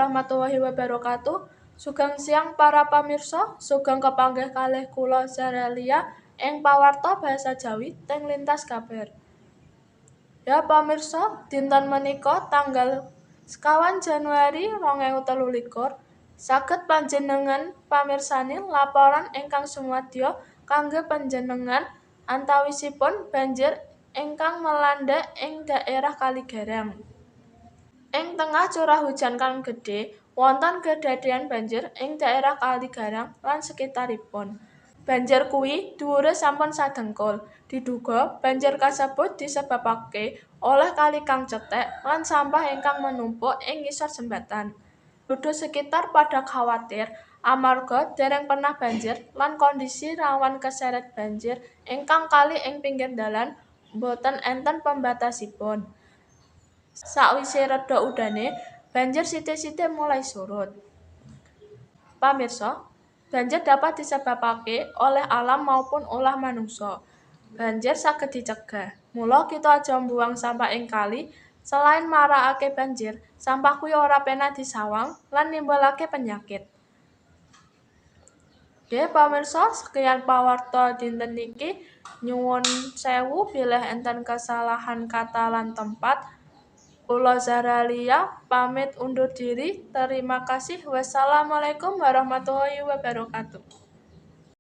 warahmatullahi wabarakatuh. Sugeng siang para pamirsa, sugeng kepanggih kalih kula Zaralia ing pawarta basa Jawi teng lintas kabar. Ya pamirsa, dinten menika tanggal 1 Januari 2023 saged panjenengan pamirsani laporan ingkang sumadyo kangge panjenengan antawisipun banjir ingkang melanda ing daerah Kaligarang. Ing tengah curah hujan kang gedhe, wonten kedadian banjir ing daerah Kaligarang lan sekitaripun. Banjir kuwi dhuwure sampun sadengkul. Diduga banjir kasebut disebabake oleh kali kang cethek lan sampah ingkang menumpuk ing ngisor jembatan. Penduduk sekitar pada khawatir amarga dereng pernah banjir lan kondisi rawan keseret banjir ingkang kali ing pinggir dalan boten enten pembatasipun. Sakwise reda udane, banjir sithik-sithik mulai surut. Pamirsa, banjir dapat disebabake oleh alam maupun ulah manungsa. Banjir saged dicegah. Mula kita aja mbuang sampah ing kali. Selain marakake banjir, sampah kuwi ora penak disawang lan nimbulake penyakit. Nggih pamirsa, sekian pawarta dinten niki. Nyuwun sewu bilih enten kesalahan kata lan tempat. Kula Zaralia pamit undur diri. Terima kasih. Wassalamualaikum warahmatullahi wabarakatuh.